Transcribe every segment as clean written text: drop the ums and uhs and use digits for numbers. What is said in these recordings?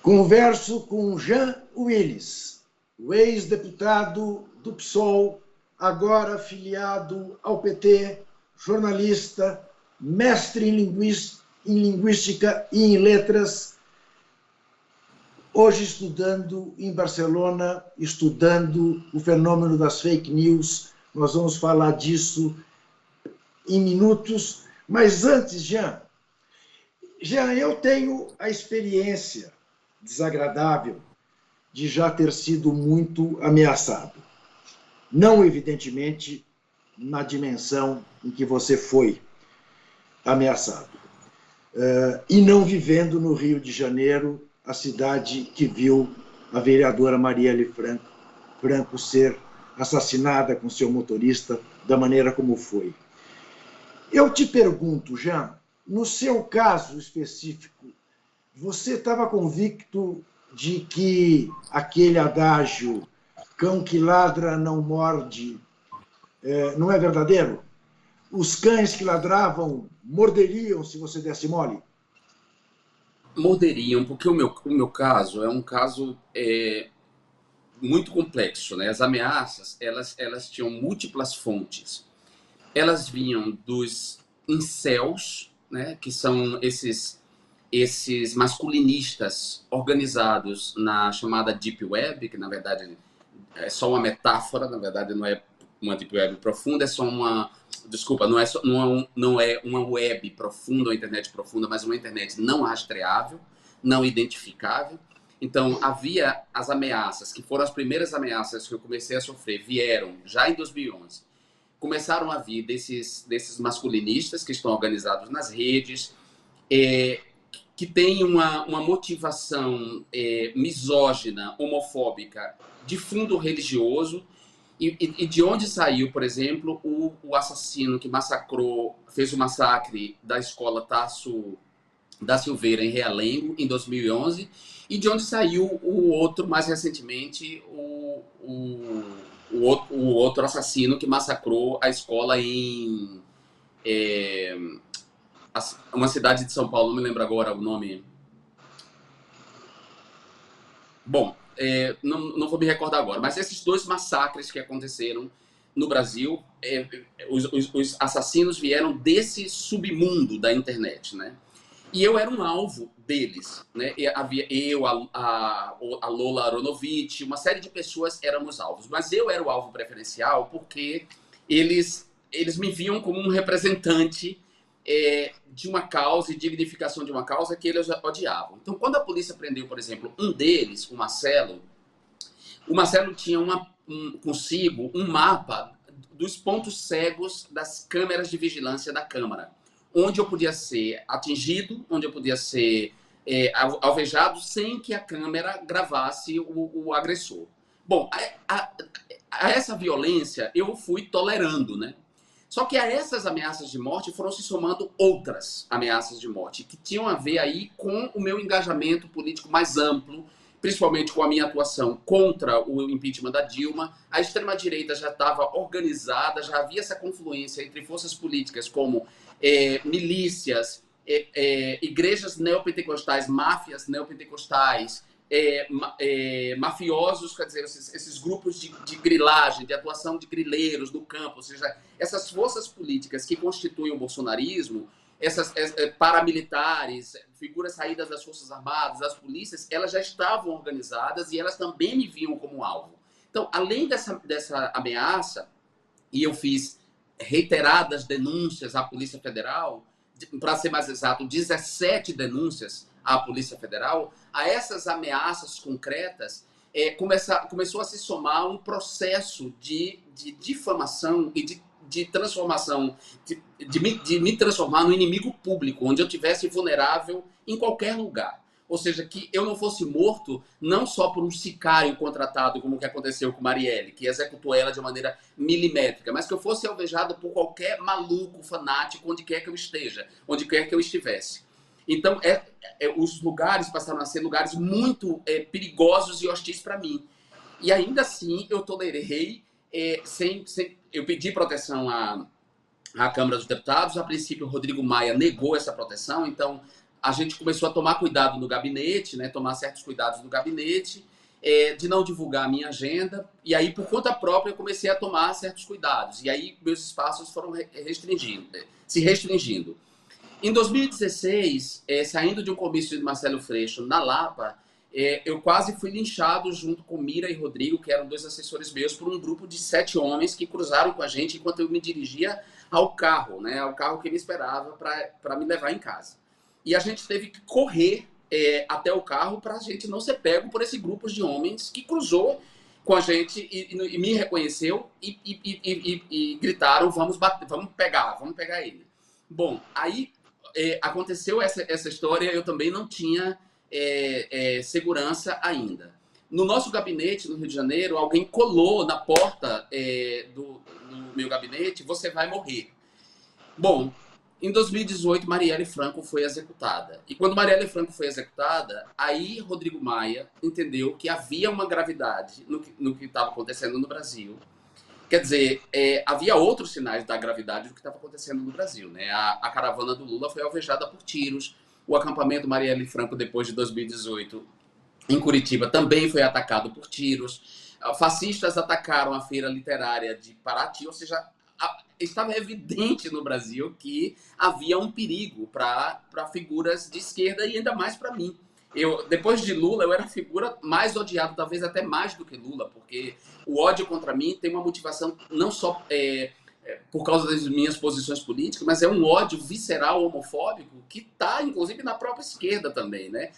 Converso com Jean Willis, o ex-deputado do PSOL, agora filiado ao PT, jornalista, mestre em linguística e em letras, hoje estudando em Barcelona, estudando o fenômeno das fake news. Nós vamos falar disso em minutos. Mas antes, Jean, eu tenho a experiência desagradável de já ter sido muito ameaçado. Não, evidentemente, na dimensão em que você foi ameaçado. E não vivendo no Rio de Janeiro, a cidade que viu a vereadora Marielle Franco ser assassinada com seu motorista da maneira como foi. Eu te pergunto, Jean, no seu caso específico, você estava convicto de que aquele adágio cão que ladra não morde não é verdadeiro? Os cães que ladravam morderiam se você desse mole? Morderiam, porque o meu caso é um caso muito complexo, né? As ameaças, elas tinham múltiplas fontes. Elas vinham dos incels, né? Que são esses masculinistas organizados na chamada Deep Web, que na verdade é só uma metáfora, na verdade não é uma Deep Web profunda, é só uma... Desculpa, não é uma web profunda, uma internet profunda, mas uma internet não rastreável, não identificável. Então, havia as ameaças, que foram as primeiras ameaças que eu comecei a sofrer, vieram já em 2011. Começaram a vir desses masculinistas que estão organizados nas redes, que tem uma motivação misógina, homofóbica, de fundo religioso, e de onde saiu, por exemplo, o assassino que fez o massacre da escola Tasso da Silveira em Realengo, em 2011, e de onde saiu o outro, mais recentemente, o outro assassino que massacrou a escola em... uma cidade de São Paulo, não me lembro agora o nome. Bom, não vou me recordar agora, mas esses dois massacres que aconteceram no Brasil, os assassinos vieram desse submundo da internet, né? E eu era um alvo deles, né? Havia a Lola Aronovitch, uma série de pessoas éramos alvos, mas eu era o alvo preferencial porque eles me viam como um representante de uma causa e dignificação de uma causa que eles odiavam. Então, quando a polícia prendeu, por exemplo, um deles, o Marcelo tinha consigo um mapa dos pontos cegos das câmeras de vigilância da Câmara, onde eu podia ser atingido, onde eu podia ser alvejado sem que a câmera gravasse o agressor. Bom, a essa violência eu fui tolerando, né? Só que a essas ameaças de morte foram se somando outras ameaças de morte, que tinham a ver aí com o meu engajamento político mais amplo, principalmente com a minha atuação contra o impeachment da Dilma. A extrema-direita já estava organizada, já havia essa confluência entre forças políticas como milícias, igrejas neopentecostais, máfias neopentecostais, mafiosos, quer dizer, esses grupos de grilagem, de atuação de grileiros no campo, ou seja, essas forças políticas que constituem o bolsonarismo, essas paramilitares, figuras saídas das Forças Armadas, das polícias, elas já estavam organizadas e elas também me viam como alvo. Então, além dessa ameaça, e eu fiz reiteradas denúncias à Polícia Federal, para ser mais exato, 17 denúncias à Polícia Federal, a essas ameaças concretas, começou a se somar um processo de difamação e de transformação, de me transformar no inimigo público, onde eu estivesse vulnerável em qualquer lugar. Ou seja, que eu não fosse morto não só por um sicário contratado, como o que aconteceu com Marielle, que executou ela de maneira milimétrica, mas que eu fosse alvejado por qualquer maluco fanático, onde quer que eu esteja, onde quer que eu estivesse. Então, os lugares passaram a ser lugares muito perigosos e hostis para mim. E ainda assim, eu tolerei, eu pedi proteção à Câmara dos Deputados. A princípio, o Rodrigo Maia negou essa proteção, então a gente começou a tomar cuidado no gabinete, né, tomar certos cuidados no gabinete, de não divulgar a minha agenda, e aí, por conta própria, eu comecei a tomar certos cuidados, e aí meus espaços foram se restringindo. Em 2016, saindo de um comício de Marcelo Freixo na Lapa, eu quase fui linchado junto com Mira e Rodrigo, que eram 2 assessores meus, por um grupo de 7 homens que cruzaram com a gente enquanto eu me dirigia ao carro, né, ao carro que me esperava para me levar em casa. E a gente teve que correr até o carro para a gente não ser pego por esse grupo de homens que cruzou com a gente e me reconheceu e gritaram, vamos pegar ele. Bom, aí aconteceu essa história, eu também não tinha segurança ainda. No nosso gabinete, no Rio de Janeiro, alguém colou na porta do meu gabinete, você vai morrer. Bom, em 2018, Marielle Franco foi executada. E quando Marielle Franco foi executada, aí Rodrigo Maia entendeu que havia uma gravidade no que estava acontecendo no Brasil. Quer dizer, havia outros sinais da gravidade do que estava acontecendo no Brasil, né? A caravana do Lula foi alvejada por tiros. O acampamento Marielle Franco, depois de 2018, em Curitiba, também foi atacado por tiros. Fascistas atacaram a feira literária de Paraty, ou seja, estava evidente no Brasil que havia um perigo para figuras de esquerda e ainda mais para mim. Depois de Lula, eu era a figura mais odiada, talvez até mais do que Lula, porque o ódio contra mim tem uma motivação não só por causa das minhas posições políticas, mas é um ódio visceral, homofóbico, que está, inclusive, na própria esquerda também, né?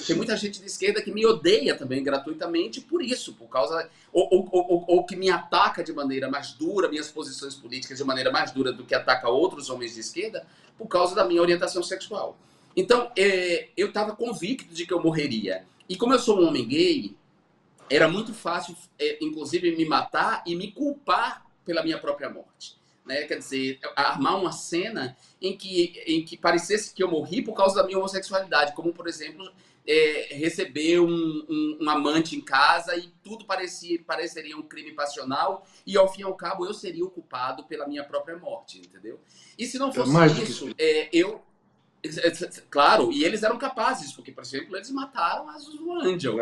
Tem muita gente de esquerda que me odeia também gratuitamente por isso, por causa... Ou que me ataca de maneira mais dura, minhas posições políticas de maneira mais dura do que ataca outros homens de esquerda, por causa da minha orientação sexual. Então, eu estava convicto de que eu morreria. E como eu sou um homem gay, era muito fácil, inclusive, me matar e me culpar pela minha própria morte. Né? Quer dizer, armar uma cena em que parecesse que eu morri por causa da minha homossexualidade, como, por exemplo, receber um amante em casa e tudo pareceria um crime passional e, ao fim e ao cabo, eu seria o culpado pela minha própria morte, entendeu? E se não fosse isso, Claro, e eles eram capazes, porque, por exemplo, eles mataram a Zuzu Angel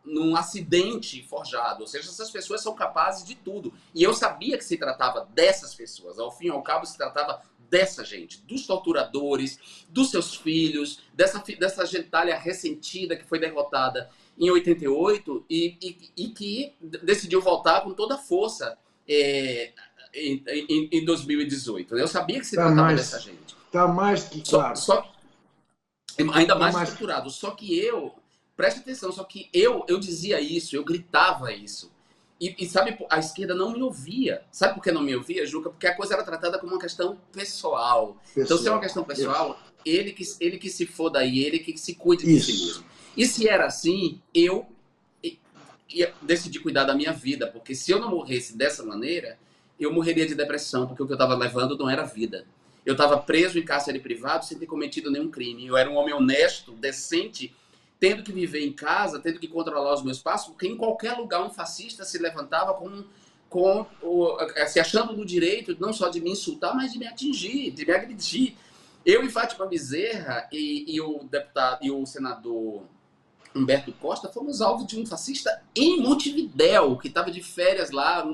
num acidente forjado. Ou seja, essas pessoas são capazes de tudo. E eu sabia que se tratava dessas pessoas. Ao fim e ao cabo, se tratava dessa gente, dos torturadores, dos seus filhos, dessa gentalha ressentida que foi derrotada em 88 e que decidiu voltar com toda a força em 2018. Eu sabia que se tratava dessa gente. Está mais que claro. Ainda mais estruturado. Só que preste atenção, eu dizia isso, eu gritava isso. E sabe, a esquerda não me ouvia. Sabe por que não me ouvia, Juca? Porque a coisa era tratada como uma questão pessoal. Então, se é uma questão pessoal, ele que se foda aí, ele que se cuide de si mesmo. E se era assim, eu decidi cuidar da minha vida, porque se eu não morresse dessa maneira, eu morreria de depressão, porque o que eu estava levando não era vida. Eu estava preso em cárcere privado sem ter cometido nenhum crime. Eu era um homem honesto, decente, tendo que viver em casa, tendo que controlar os meus passos, porque em qualquer lugar um fascista se levantava se achando no direito não só de me insultar, mas de me atingir, de me agredir. Eu e Fátima Bezerra e o senador Humberto Costa fomos alvo de um fascista em Montevidéu, que estava de férias lá,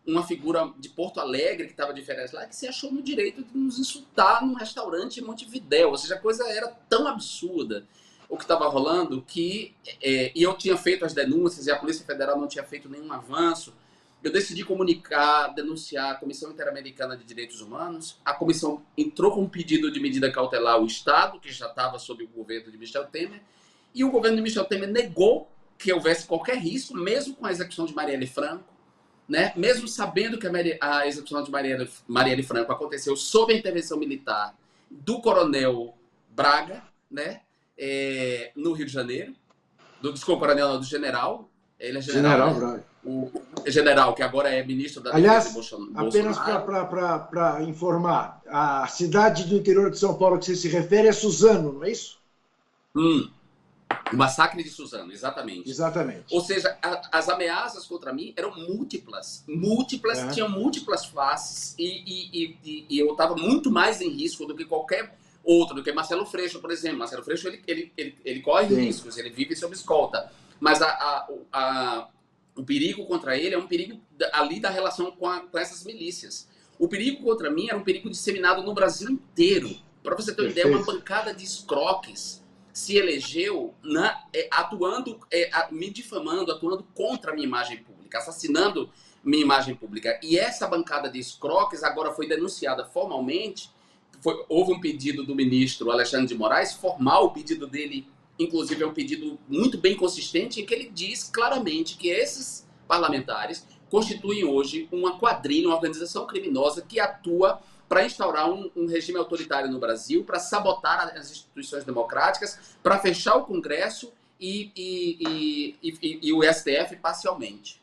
uma figura de Porto Alegre que estava de férias lá, que se achou no direito de nos insultar num restaurante em Montevidéu. Ou seja, a coisa era tão absurda, o que estava rolando, que e eu tinha feito as denúncias e a Polícia Federal não tinha feito nenhum avanço. Eu decidi denunciar a Comissão Interamericana de Direitos Humanos. A comissão entrou com um pedido de medida cautelar ao Estado, que já estava sob o governo de Michel Temer, e o governo de Michel Temer negou que houvesse qualquer risco, mesmo com a execução de Marielle Franco, né? Mesmo sabendo que a execução de Marielle Franco aconteceu sob a intervenção militar do coronel Braga, né? No Rio de Janeiro, do general, ele é general, né? Braga. O general, que agora é ministro da Defesa de Bolsonaro. Apenas para informar, a cidade do interior de São Paulo que você se refere é Suzano, não é isso? O massacre de Suzano, exatamente. Exatamente. Ou seja, as ameaças contra mim eram múltiplas, tinham múltiplas faces e eu estava muito mais em risco do que qualquer outro, do que Marcelo Freixo, por exemplo. Marcelo Freixo, ele corre riscos, ele vive sob escolta, mas o perigo contra ele é um perigo ali da relação com essas milícias. O perigo contra mim era um perigo disseminado no Brasil inteiro. Para você ter uma ideia, uma bancada de escroques se elegeu me difamando, atuando contra a minha imagem pública, assassinando minha imagem pública. E essa bancada de escroques agora foi denunciada formalmente. Houve um pedido do ministro Alexandre de Moraes, formal, o pedido dele, inclusive, é um pedido muito bem consistente, em que ele diz claramente que esses parlamentares constituem hoje uma quadrilha, uma organização criminosa que atua para instaurar um regime autoritário no Brasil, para sabotar as instituições democráticas, para fechar o Congresso e o STF parcialmente.